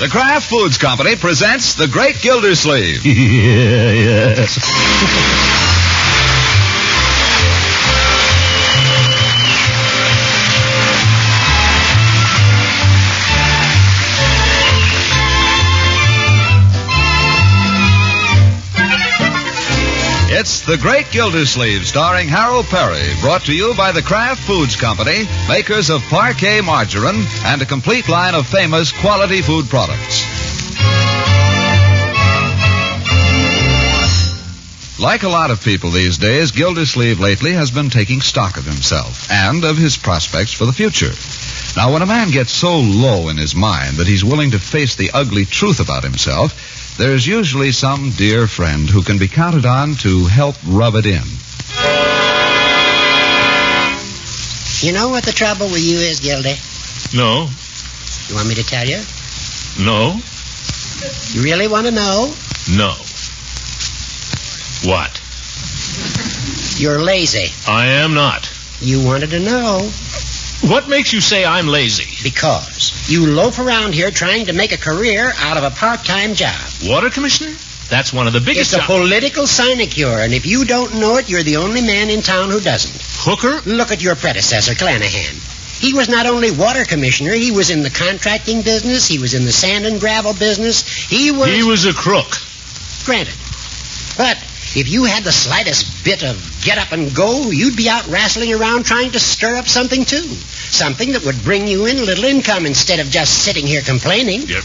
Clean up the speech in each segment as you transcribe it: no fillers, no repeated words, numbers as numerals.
The Kraft Foods Company presents The Great Gildersleeve. Yes. It's The Great Gildersleeve, starring Harold Peary, brought to you by the Kraft Foods Company, makers of Parquet margarine and a complete line of famous quality food products. Like a lot of people these days, Gildersleeve lately has been taking stock of himself and of his prospects for the future. Now, when a man gets so low in his mind that he's willing to face the ugly truth about himself, there's usually some dear friend who can be counted on to help rub it in. You know what the trouble with you is, Gildy? No. You want me to tell you? No. You really want to know? No. What? You're lazy. I am not. You wanted to know. What makes you say I'm lazy? Because you loaf around here trying to make a career out of a part-time job. Water commissioner? That's one of the biggest It's a political sinecure, and if you don't know it, you're the only man in town who doesn't. Hooker? Look at your predecessor, Clanahan. He was not only water commissioner, he was in the contracting business, he was in the sand and gravel business, He was a crook. Granted. But if you had the slightest bit of get up and go, you'd be out wrestling around trying to stir up something, too. Something that would bring you in a little income instead of just sitting here complaining. Yep.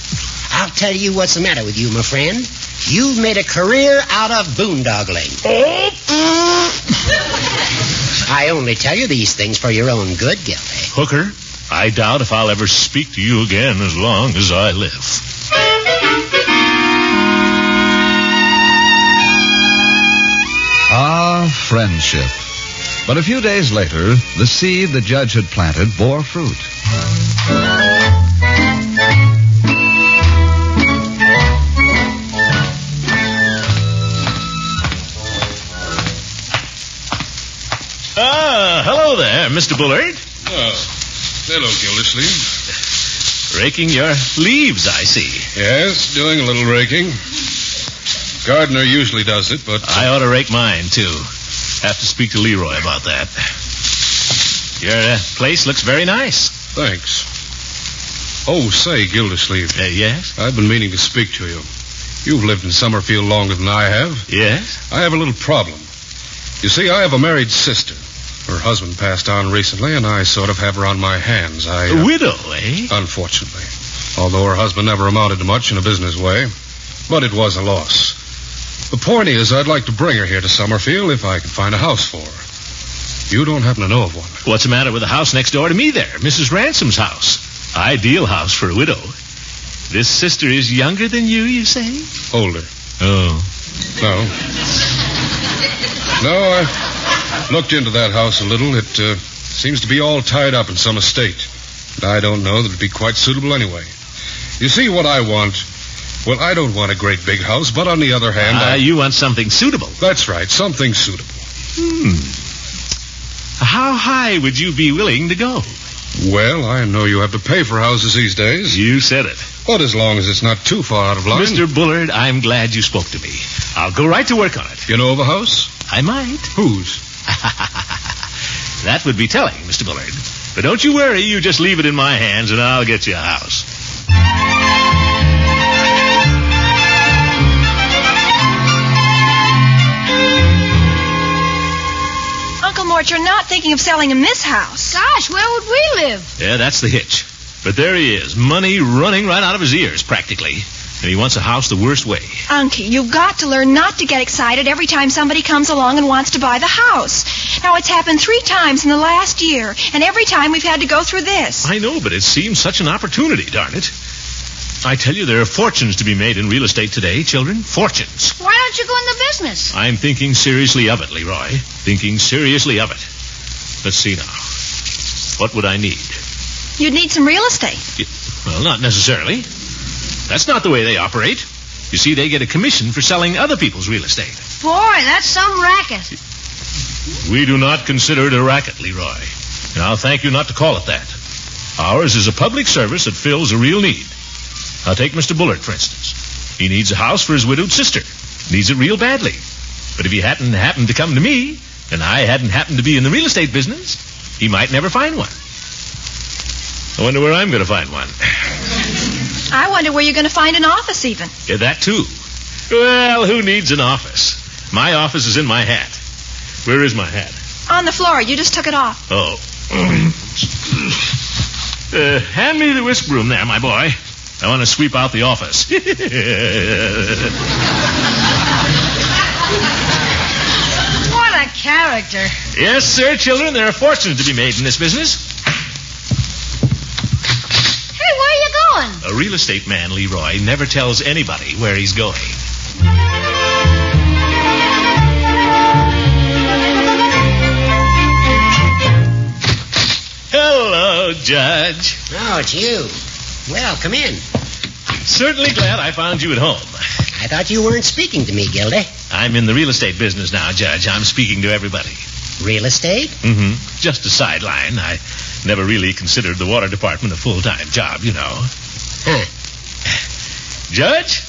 I'll tell you what's the matter with you, my friend. You've made a career out of boondoggling. I only tell you these things for your own good, Gildy. Hooker, I doubt if I'll ever speak to you again as long as I live. Ah, friendship. But a few days later, the seed the judge had planted bore fruit. Hello there, Mr. Bullard. Oh, hello, Gildersleeve. Raking your leaves, I see. Yes, doing a little raking. Gardener usually does it, but... I ought to rake mine, too. Have to speak to Leroy about that. Your place looks very nice. Thanks. Oh, say, Gildersleeve. Yes? I've been meaning to speak to you. You've lived in Summerfield longer than I have. Yes? I have a little problem. You see, I have a married sister. Her husband passed on recently, and I sort of have her on my hands. A widow, eh? Unfortunately. Although her husband never amounted to much in a business way. But it was a loss. The point is, I'd like to bring her here to Summerfield if I can find a house for her. You don't happen to know of one. What's the matter with the house next door to me there? Mrs. Ransom's house. Ideal house for a widow. This sister is younger than you say? Older. Oh. No, I looked into that house a little. It seems to be all tied up in some estate. And I don't know that it'd be quite suitable anyway. You see, what I want... Well, I don't want a great big house, but on the other hand... You want something suitable. That's right, something suitable. How high would you be willing to go? Well, I know you have to pay for houses these days. You said it. But as long as it's not too far out of line... Mr. Bullard, I'm glad you spoke to me. I'll go right to work on it. You know of a house? I might. Whose? That would be telling, Mr. Bullard. But don't you worry, you just leave it in my hands and I'll get you a house. Uncle Mort, you're not thinking of selling him this house. Gosh, where would we live? Yeah, that's the hitch. But there he is, money running right out of his ears, practically. And he wants a house the worst way. Unky, you've got to learn not to get excited every time somebody comes along and wants to buy the house. Now, it's happened 3 times in the last year, and every time we've had to go through this. I know, but it seems such an opportunity, darn it. I tell you, there are fortunes to be made in real estate today, children. Fortunes. Why don't you go in the business? I'm thinking seriously of it, Leroy. Thinking seriously of it. Let's see now. What would I need? You'd need some real estate. Well, not necessarily. That's not the way they operate. You see, they get a commission for selling other people's real estate. Boy, that's some racket. We do not consider it a racket, Leroy. And I'll thank you not to call it that. Ours is a public service that fills a real need. I'll take Mr. Bullard, for instance. He needs a house for his widowed sister. Needs it real badly. But if he hadn't happened to come to me, and I hadn't happened to be in the real estate business, he might never find one. I wonder where I'm going to find one. I wonder where you're going to find an office, even. Yeah, that too. Well, who needs an office? My office is in my hat. Where is my hat? On the floor. You just took it off. Oh. Hand me the whisk broom there, my boy. I want to sweep out the office. What a character. Yes, sir, children. There are fortunes to be made in this business. Hey, where are you going? A real estate man, Leroy, never tells anybody where he's going. Hello, Judge. Oh, it's you. Well, come in. Certainly glad I found you at home. I thought you weren't speaking to me, Gildy. I'm in the real estate business now, Judge. I'm speaking to everybody. Real estate? Mm-hmm. Just a sideline. I never really considered the water department a full-time job, you know. Huh. Judge,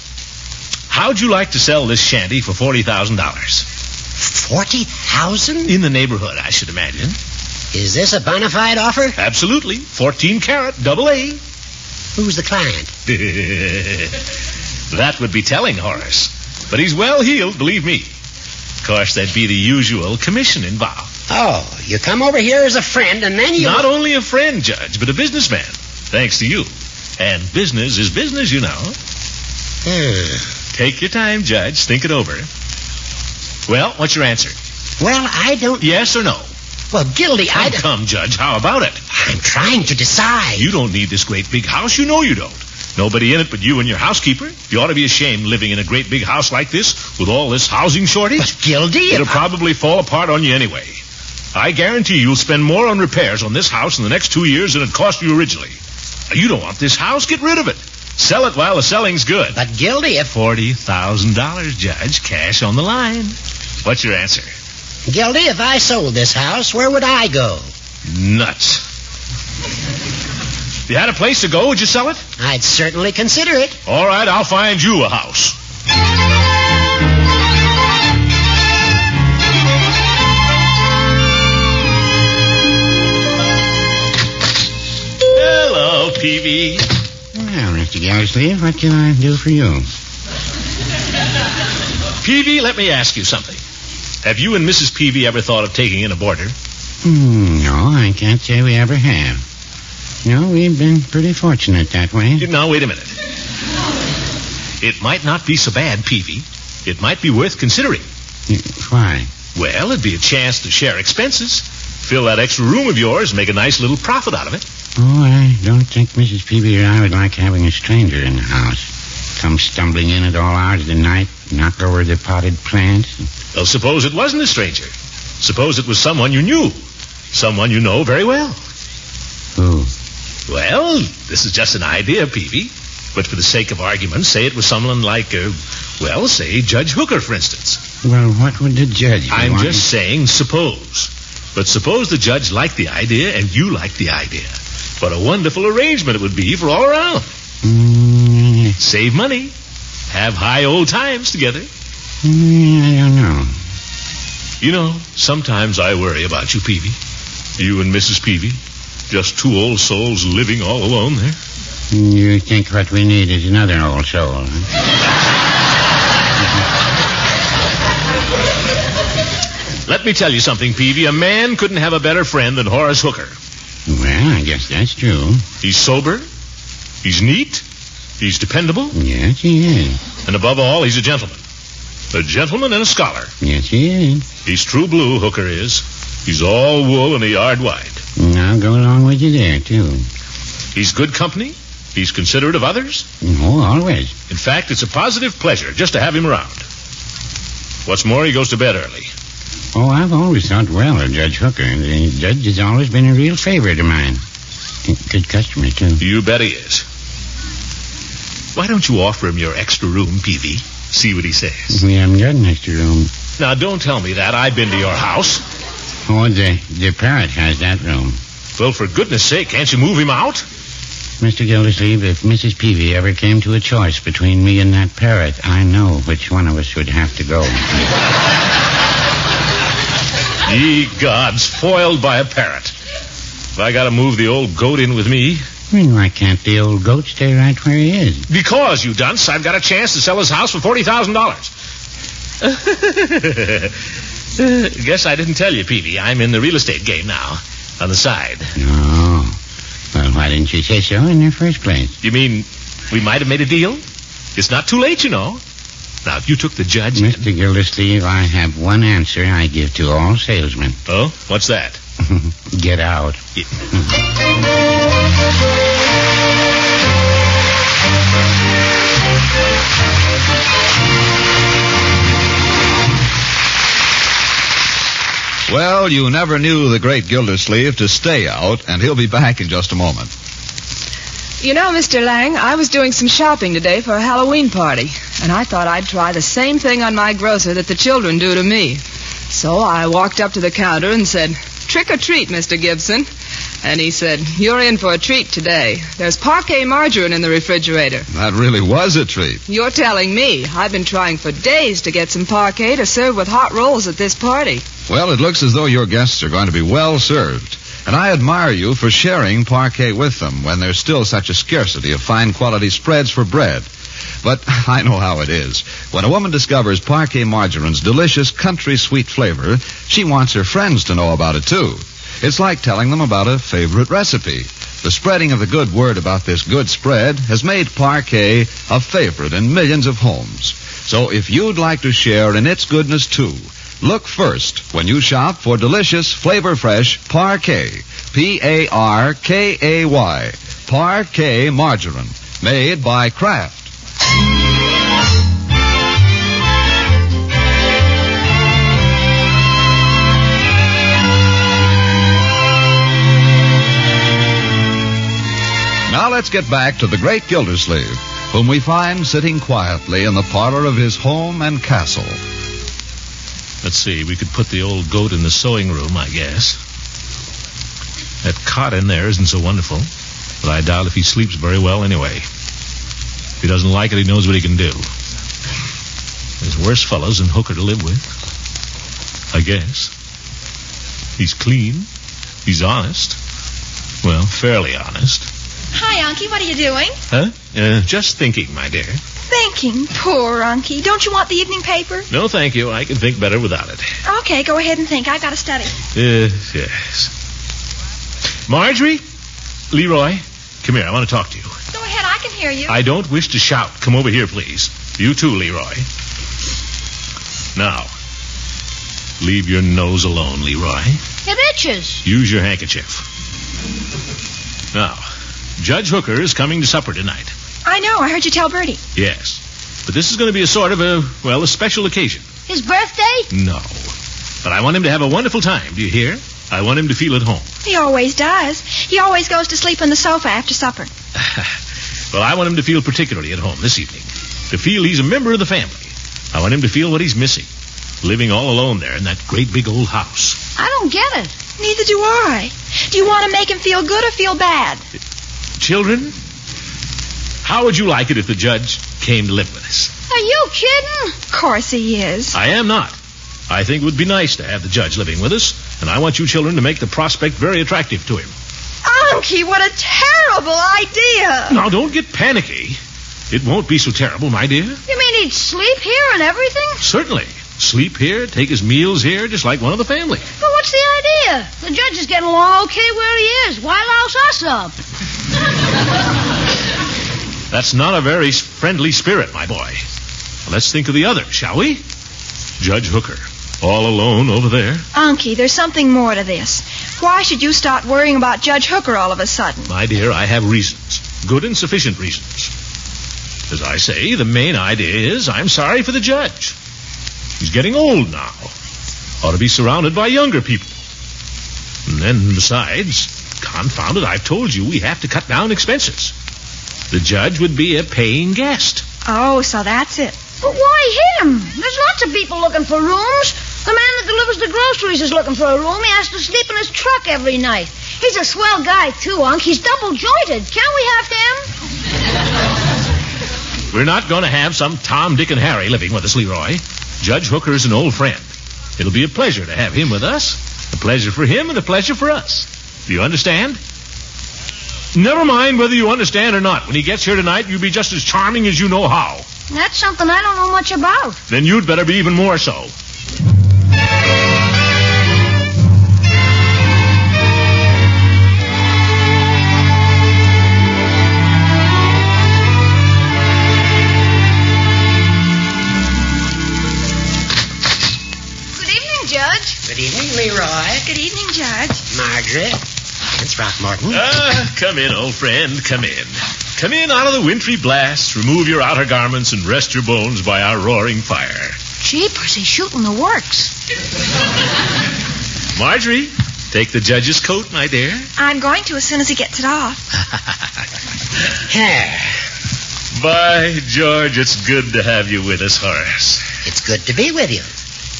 how'd you like to sell this shanty for $40,000? $40,000? In the neighborhood, I should imagine. Is this a bona fide offer? Absolutely. 14 carat, AA. Who's the client? That would be telling, Horace. But he's well heeled, believe me. Of course, there'd be the usual commission involved. Oh, you come over here as a friend and then you... Not only a friend, Judge, but a businessman. Thanks to you. And business is business, you know. Take your time, Judge. Think it over. Well, what's your answer? Well, I don't... Yes or no? Well, Gildy, Come, Judge. How about it? I'm trying to decide. You don't need this great big house. You know you don't. Nobody in it but you and your housekeeper. You ought to be ashamed living in a great big house like this with all this housing shortage. But, Gildy... It'll probably fall apart on you anyway. I guarantee you'll spend more on repairs on this house in the next 2 years than it cost you originally. You don't want this house. Get rid of it. Sell it while the selling's good. But, Gildy, if... $40,000, Judge. Cash on the line. What's your answer? Gildy, if I sold this house, where would I go? Nuts. If you had a place to go, would you sell it? I'd certainly consider it. All right, I'll find you a house. Hello, Peavey. Well, Mr. Gildersleeve, what can I do for you? Peavey, let me ask you something. Have you and Mrs. Peavey ever thought of taking in a boarder? No, I can't say we ever have. No, we've been pretty fortunate that way. Now, wait a minute. It might not be so bad, Peavey. It might be worth considering. Why? Well, it'd be a chance to share expenses. Fill that extra room of yours and make a nice little profit out of it. Oh, I don't think Mrs. Peavey or I would like having a stranger in the house. Come stumbling in at all hours of the night, knock over the potted plants. Well, suppose it wasn't a stranger. Suppose it was someone you knew. Someone you know very well. Who? Well, this is just an idea, Peavey. But for the sake of argument, say it was someone like, say Judge Hooker, for instance. Well, what would the judge I'm want? just saying suppose. But suppose the judge liked the idea and you liked the idea. What a wonderful arrangement it would be for all around. Save money. Have high old times together. I don't know. You know, sometimes I worry about you, Peavey. You and Mrs. Peavey. Just two old souls living all alone there. You think what we need is another old soul, huh? Let me tell you something, Peavey. A man couldn't have a better friend than Horace Hooker. Well, I guess that's true. He's sober. He's neat. He's dependable. Yes, he is. And above all, he's a gentleman. A gentleman and a scholar. Yes, he is. He's true blue, Hooker is. He's all wool and a yard wide. And I'll go along with you there, too. He's good company. He's considerate of others. Oh, always. In fact, it's a positive pleasure just to have him around. What's more, he goes to bed early. Oh, I've always thought well of Judge Hooker. The judge has always been a real favorite of mine. Good customer, too. You bet he is. Why don't you offer him your extra room, Peavey? See what he says. We haven't got an extra room. Now, don't tell me that. I've been to your house. Oh, the parrot has that room. Well, for goodness sake, can't you move him out? Mr. Gildersleeve, if Mrs. Peavey ever came to a choice between me and that parrot, I know which one of us would have to go. Ye gods, foiled by a parrot. If I gotta move the old goat in with me... Why can't the old goat stay right where he is? Because, you dunce, I've got a chance to sell his house for $40,000. Guess I didn't tell you, Peavey. I'm in the real estate game now, on the side. Oh. Well, why didn't you say so in the first place? You mean we might have made a deal? It's not too late, you know. Now, if you took the judge... Mr. Gildersleeve, I have one answer I give to all salesmen. Oh? What's that? Get out. Yeah. Well, you never knew the Great Gildersleeve to stay out, and he'll be back in just a moment. You know, Mr. Lang, I was doing some shopping today for a Halloween party, and I thought I'd try the same thing on my grocer that the children do to me. So I walked up to the counter and said, "Trick or treat, Mr. Gibson." And he said, "You're in for a treat today. There's parquet margarine in the refrigerator." That really was a treat. You're telling me. I've been trying for days to get some parquet to serve with hot rolls at this party. Well, it looks as though your guests are going to be well served. And I admire you for sharing parquet with them when there's still such a scarcity of fine quality spreads for bread. But I know how it is. When a woman discovers parquet margarine's delicious country sweet flavor, she wants her friends to know about it too. It's like telling them about a favorite recipe. The spreading of the good word about this good spread has made parquet a favorite in millions of homes. So if you'd like to share in its goodness too, look first when you shop for delicious, flavor-fresh Parquet, P-A-R-K-A-Y, Parquet margarine, made by Kraft. Now let's get back to the Great Gildersleeve, whom we find sitting quietly in the parlor of his home and castle. Let's see, we could put the old goat in the sewing room, I guess. That cot in there isn't so wonderful, but I doubt if he sleeps very well anyway. If he doesn't like it, he knows what he can do. There's worse fellows than Hooker to live with, I guess. He's clean. He's honest. Well, fairly honest. Hi, Unky. What are you doing? Huh? Just thinking, my dear. Thinking? Poor Unky. Don't you want the evening paper? No, thank you. I can think better without it. Okay, go ahead and think. I've got to study. Yes. Marjorie? Leroy? Come here. I want to talk to you. Go ahead. I can hear you. I don't wish to shout. Come over here, please. You too, Leroy. Now, leave your nose alone, Leroy. It itches. Use your handkerchief. Now, Judge Hooker is coming to supper tonight. I know. I heard you tell Bertie. Yes. But this is going to be a sort of a special occasion. His birthday? No. But I want him to have a wonderful time. Do you hear? I want him to feel at home. He always does. He always goes to sleep on the sofa after supper. Well, I want him to feel particularly at home this evening. To feel he's a member of the family. I want him to feel what he's missing. Living all alone there in that great big old house. I don't get it. Neither do I. Do you want to make him feel good or feel bad? Children, how would you like it if the judge came to live with us? Are you kidding? Of course he is. I am not. I think it would be nice to have the judge living with us, and I want you children to make the prospect very attractive to him. Unky, what a terrible idea. Now, don't get panicky. It won't be so terrible, my dear. You mean he'd sleep here and everything? Certainly. Sleep here, take his meals here, just like one of the family. But what's the idea? The judge is getting along okay where he is. Why louse us up? That's not a very friendly spirit, my boy. Let's think of the other, shall we? Judge Hooker, all alone over there. Unky, there's something more to this. Why should you start worrying about Judge Hooker all of a sudden? My dear, I have reasons. Good and sufficient reasons. As I say, the main idea is I'm sorry for the judge. He's getting old now. Ought to be surrounded by younger people. And then, besides, confound it, I've told you we have to cut down expenses. The judge would be a paying guest. Oh, so that's it. But why him? There's lots of people looking for rooms. The man that delivers the groceries is looking for a room. He has to sleep in his truck every night. He's a swell guy, too, Unc. He's double-jointed. Can't we have him? We're not going to have some Tom, Dick, and Harry living with us, Leroy. Judge Hooker's an old friend. It'll be a pleasure to have him with us. A pleasure for him and a pleasure for us. Do you understand? Never mind whether you understand or not. When he gets here tonight, you'll be just as charming as you know how. That's something I don't know much about. Then you'd better be even more so. Good evening, Judge. Good evening, Leroy. Good evening, Judge. Marjorie. It's Throckmorton. Come in, old friend. Come in. Come in out of the wintry blast. Remove your outer garments and rest your bones by our roaring fire. Jeepers, he's shooting the works. Marjorie, take the judge's coat, my dear. I'm going to as soon as he gets it off. By George, it's good to have you with us, Horace. It's good to be with you.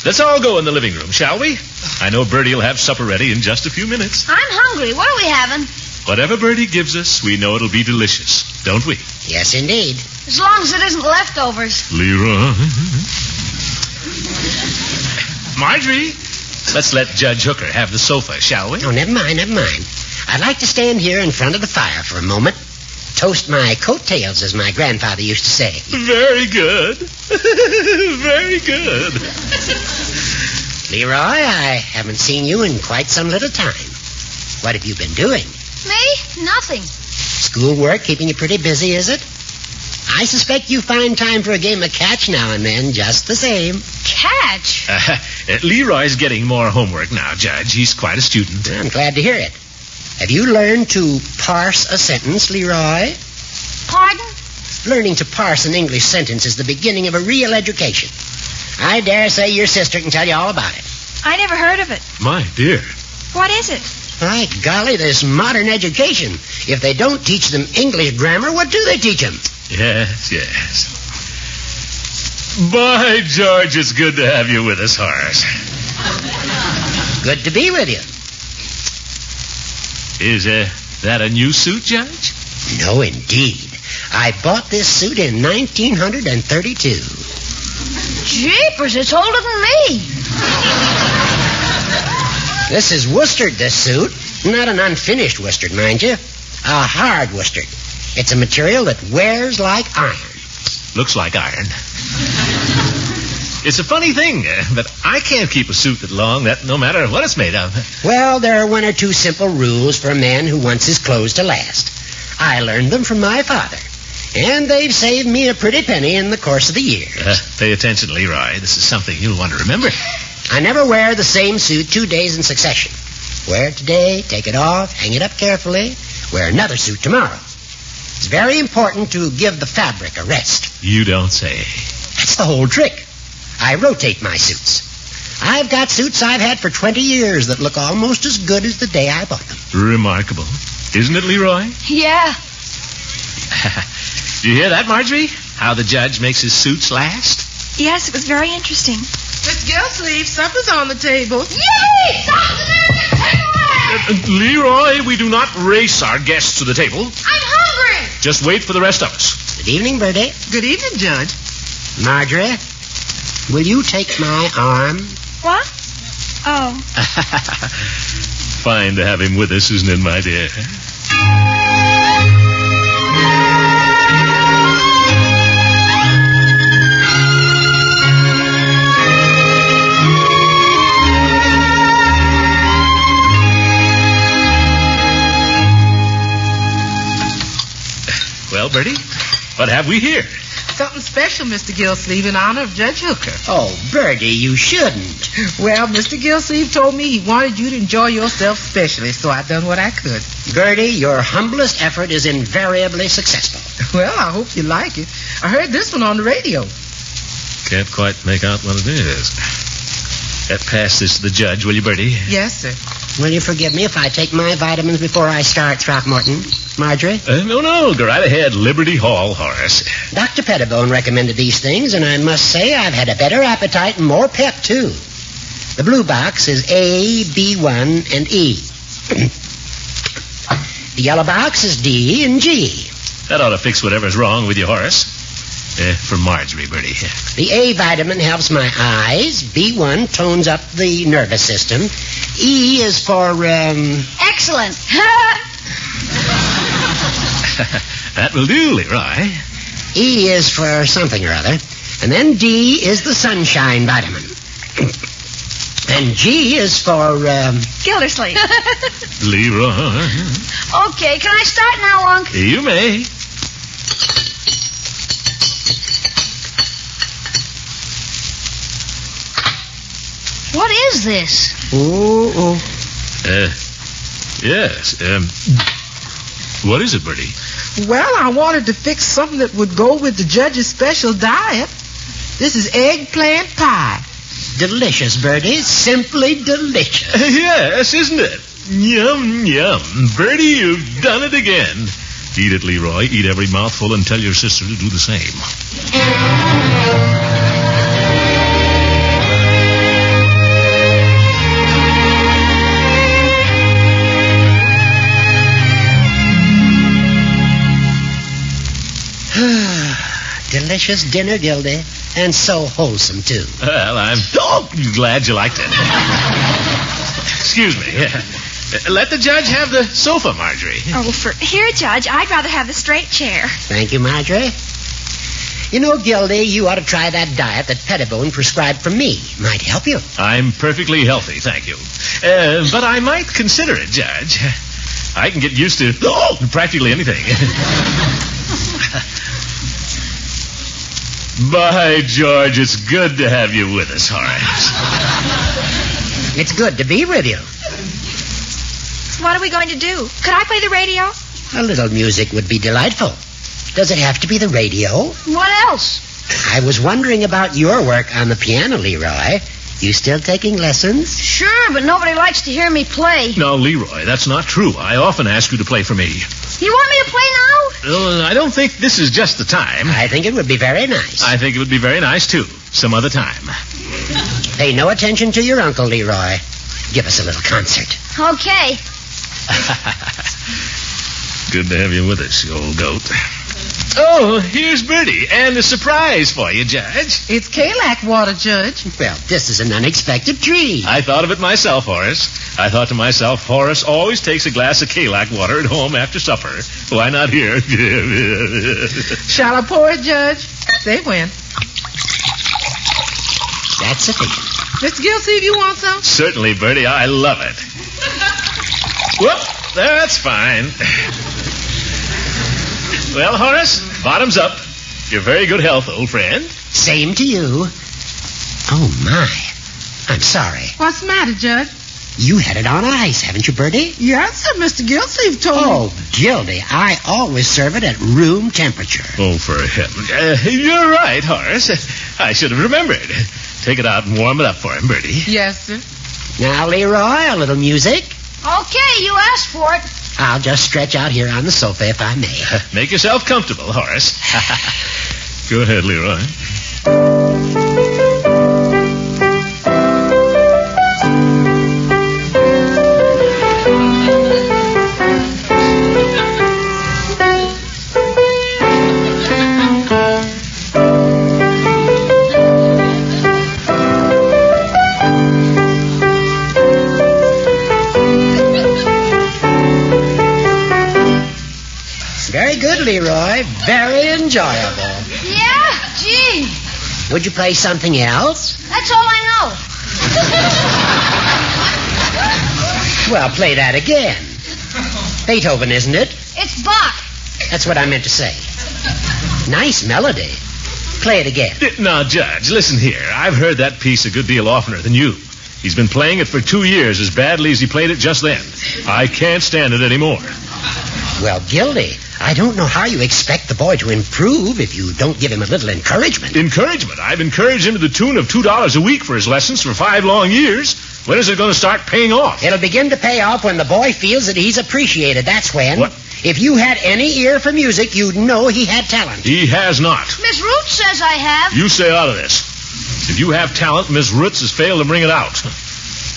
Let's all go in the living room, shall we? I know Bertie will have supper ready in just a few minutes. I'm hungry. What are we having? Whatever Bertie gives us, we know it'll be delicious, don't we? Yes, indeed. As long as it isn't leftovers. Leroy. Marjorie, let's let Judge Hooker have the sofa, shall we? Oh, never mind. I'd like to stand here in front of the fire for a moment. Toast my coattails, as my grandfather used to say. Very good. Very good. Leroy, I haven't seen you in quite some little time. What have you been doing? Me? Nothing. Schoolwork keeping you pretty busy, is it? I suspect you find time for a game of catch now and then, just the same. Catch? Leroy's getting more homework now, Judge. He's quite a student. I'm glad to hear it. Have you learned to parse a sentence, Leroy? Pardon? Learning to parse an English sentence is the beginning of a real education. I dare say your sister can tell you all about it. I never heard of it. My dear. What is it? My golly, this modern education. If they don't teach them English grammar, what do they teach them? Yes. By George, it's good to have you with us, Horace. Good to be with you. Is that a new suit, Judge? No, indeed. I bought this suit in 1932. Jeepers, it's older than me. This is worsted, this suit. Not an unfinished worsted, mind you. A hard worsted. It's a material that wears like iron. Looks like iron. It's a funny thing, but I can't keep a suit that long, that no matter what it's made of. Well, there are one or two simple rules for a man who wants his clothes to last. I learned them from my father, and they've saved me a pretty penny in the course of the years. Pay attention, Leroy. This is something you'll want to remember. I never wear the same suit 2 days in succession. Wear it today, take it off, hang it up carefully, wear another suit tomorrow. It's very important to give the fabric a rest. You don't say. That's the whole trick. I rotate my suits. I've got suits I've had for 20 years that look almost as good as the day I bought them. Remarkable. Isn't it, Leroy? Yeah. Do you hear that, Marjorie? How the judge makes his suits last? Yes, it was very interesting. Miss Gildersleeve, supper's on the table. Yay! Leroy, we do not race our guests to the table. I'm hungry. Just wait for the rest of us. Good evening, Bertie. Good evening, Judge. Marjorie, will you take my arm? What? Oh. Fine to have him with us, isn't it, my dear? Well, Bertie, what have we here? Something special, Mr. Gildersleeve, in honor of Judge Hooker. Oh, Bertie, you shouldn't. Well, Mr. Gildersleeve told me he wanted you to enjoy yourself specially, so I done what I could. Bertie, your humblest effort is invariably successful. Well, I hope you like it. I heard this one on the radio. Can't quite make out what it is. Pass this to the judge, will you, Bertie? Yes, sir. Will you forgive me if I take my vitamins before I start, Throckmorton? Marjorie? No. Go right ahead. Liberty Hall, Horace. Dr. Pettibone recommended these things, and I must say I've had a better appetite and more pep, too. The blue box is A, B1, and E. The yellow box is D and G. That ought to fix whatever's wrong with you, Horace. For Marjorie, Bertie. The A vitamin helps my eyes. B1 tones up the nervous system. E is for, Excellent. That will do, Leroy. E is for something or other. And then D is the sunshine vitamin. And G is for, Gildersleeve. Leroy. Okay, can I start now, Unc? You may. What is this? Oh. Yes. What is it, Bertie? Well, I wanted to fix something that would go with the judge's special diet. This is eggplant pie. Delicious, Bertie. Simply delicious. Yes, isn't it? Yum, yum. Bertie, you've done it again. Eat it, Leroy. Eat every mouthful and tell your sister to do the same. Delicious dinner, Gildy. And so wholesome, too. Well, I'm glad you liked it. Excuse me. Let the judge have the sofa, Marjorie. Oh, here, Judge, I'd rather have the straight chair. Thank you, Marjorie. You know, Gildy, you ought to try that diet that Pettibone prescribed for me. Might help you. I'm perfectly healthy, thank you. But I might consider it, Judge. I can get used to practically anything. By George, it's good to have you with us, Horace. It's good to be with you. What are we going to do? Could I play the radio? A little music would be delightful. Does it have to be the radio? What else? I was wondering about your work on the piano, Leroy. You still taking lessons? Sure, but nobody likes to hear me play. No, Leroy, that's not true. I often ask you to play for me. You want me to play now? I don't think this is just the time. I think it would be very nice. I think it would be very nice, too. Some other time. Pay no attention to your uncle, Leroy. Give us a little concert. Okay. Good to have you with us, you old goat. Oh, here's Bertie, and a surprise for you, Judge. It's Kalak water, Judge. Well, this is an unexpected treat. I thought of it myself, Horace. I thought to myself, Horace always takes a glass of Kalak water at home after supper. Why not here? Shall I pour it, Judge? They win. That's a thing. Mr. Gildersleeve, you want some? Certainly, Bertie. I love it. Whoop, that's fine. Well, Horace, bottoms up. Your very good health, old friend. Same to you. Oh, my. I'm sorry. What's the matter, Judge? You had it on ice, haven't you, Bertie? Yes, sir. Mr. Gildersleeve told me. Oh, Gildy, I always serve it at room temperature. Oh, for heaven. You're right, Horace. I should have remembered. Take it out and warm it up for him, Bertie. Yes, sir. Now, Leroy, a little music. Okay, you asked for it. I'll just stretch out here on the sofa if I may. Make yourself comfortable, Horace. Go ahead, Leroy. Very good, Leroy. Very enjoyable. Yeah? Gee. Would you play something else? That's all I know. Well, play that again. Beethoven, isn't it? It's Bach. That's what I meant to say. Nice melody. Play it again. Now, Judge, listen here. I've heard that piece a good deal oftener than you. He's been playing it for 2 years as badly as he played it just then. I can't stand it anymore. Well, Gildy, I don't know how you expect the boy to improve if you don't give him a little encouragement. Encouragement? I've encouraged him to the tune of $2 a week for his lessons for 5 long years. When is it going to start paying off? It'll begin to pay off when the boy feels that he's appreciated. That's when. What? If you had any ear for music, you'd know he had talent. He has not. Miss Root says I have. You stay out of this. If you have talent, Miss Roots has failed to bring it out.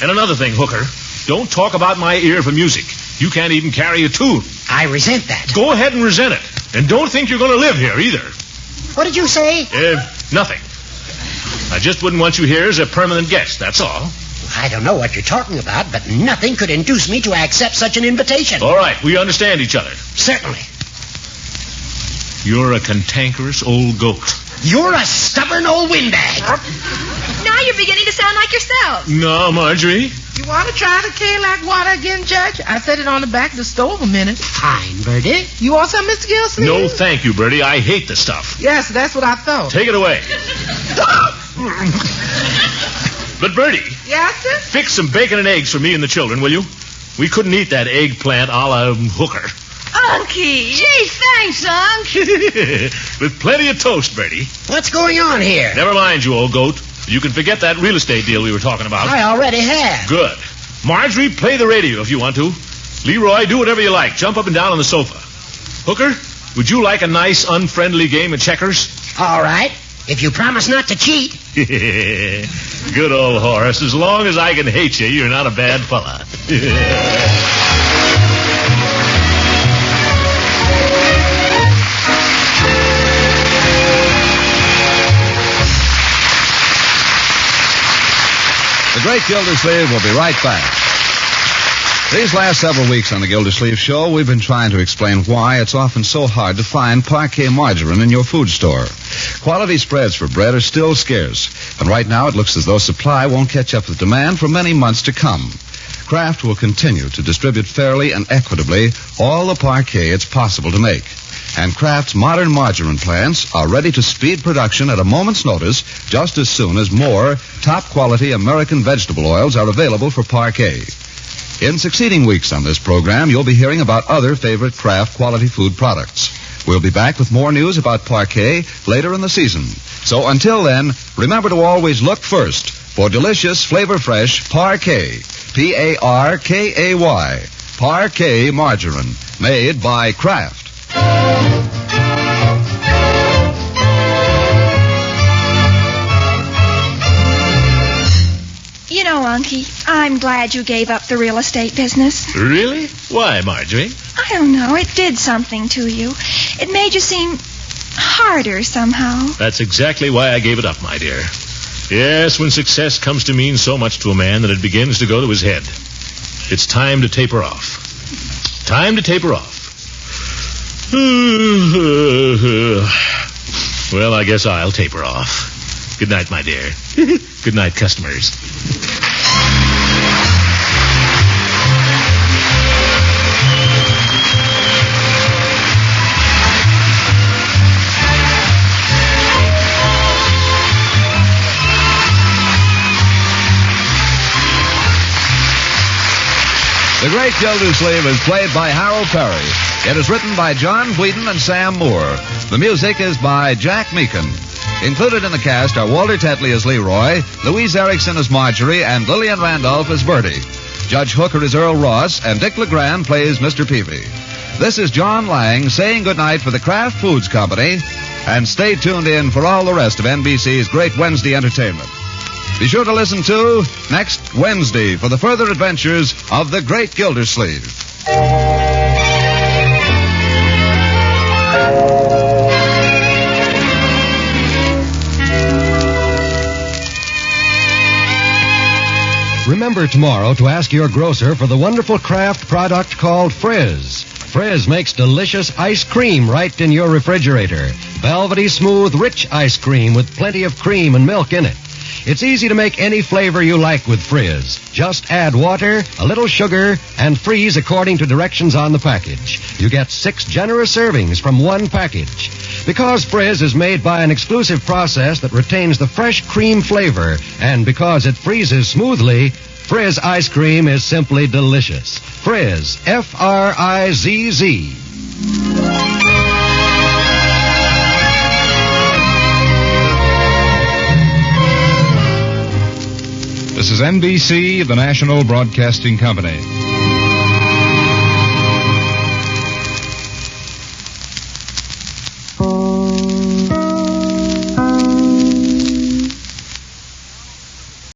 And another thing, Hooker. Don't talk about my ear for music. You can't even carry a tune. I resent that. Go ahead and resent it. And don't think you're going to live here either. What did you say? Nothing. I just wouldn't want you here as a permanent guest, that's all. I don't know what you're talking about, but nothing could induce me to accept such an invitation. All right, we understand each other. Certainly. You're a cantankerous old goat. You're a stubborn old windbag. Now you're beginning to sound like yourself. No, Marjorie. You want to try the K-Lac water again, Judge? I set it on the back of the stove a minute. Fine, Bertie. You want some, Mr. Gildersleeve? No, thank you, Bertie. I hate the stuff. Yes, that's what I thought. Take it away. But, Bertie. Yes, sir? Fix some bacon and eggs for me and the children, will you? We couldn't eat that eggplant a la Hooker. Unky. Gee, thanks, Unc. With plenty of toast, Bertie. What's going on here? Never mind, you old goat. You can forget that real estate deal we were talking about. I already have. Good. Marjorie, play the radio if you want to. Leroy, do whatever you like. Jump up and down on the sofa. Hooker, would you like a nice, unfriendly game of checkers? All right. If you promise not to cheat. Good old Horace. As long as I can hate you, you're not a bad fella. The Great Gildersleeve will be right back. These last several weeks on the Gildersleeve Show, we've been trying to explain why it's often so hard to find Parquet margarine in your food store. Quality spreads for bread are still scarce, and right now it looks as though supply won't catch up with demand for many months to come. Kraft will continue to distribute fairly and equitably all the Parquet it's possible to make. And Kraft's modern margarine plants are ready to speed production at a moment's notice just as soon as more top-quality American vegetable oils are available for Parquet. In succeeding weeks on this program, you'll be hearing about other favorite Kraft quality food products. We'll be back with more news about Parquet later in the season. So until then, remember to always look first for delicious, flavor-fresh Parquet. P-A-R-K-A-Y. Parquet margarine, made by Kraft. You know, Unky, I'm glad you gave up the real estate business. Really? Why, Marjorie? I don't know. It did something to you. It made you seem harder somehow. That's exactly why I gave it up, my dear. Yes, when success comes to mean so much to a man that it begins to go to his head. It's time to taper off. Time to taper off. Well, I guess I'll taper off. Good night, my dear. Good night, customers. The Great Gildersleeve is played by Harold Peary. It is written by John Whedon and Sam Moore. The music is by Jack Meakin. Included in the cast are Walter Tetley as Leroy, Louise Erickson as Marjorie, and Lillian Randolph as Bertie. Judge Hooker is Earl Ross, and Dick LeGrand plays Mr. Peavey. This is John Lang saying goodnight for the Kraft Foods Company, and stay tuned in for all the rest of NBC's Great Wednesday Entertainment. Be sure to listen to next Wednesday for the further adventures of the Great Gildersleeve. Remember tomorrow to ask your grocer for the wonderful Kraft product called Frizz. Frizz makes delicious ice cream right in your refrigerator. Velvety, smooth, rich ice cream with plenty of cream and milk in it. It's easy to make any flavor you like with Frizz. Just add water, a little sugar, and freeze according to directions on the package. You get 6 generous servings from one package. Because Frizz is made by an exclusive process that retains the fresh cream flavor, and because it freezes smoothly, Frizz ice cream is simply delicious. Frizz, F-R-I-Z-Z. This is NBC, the National Broadcasting Company.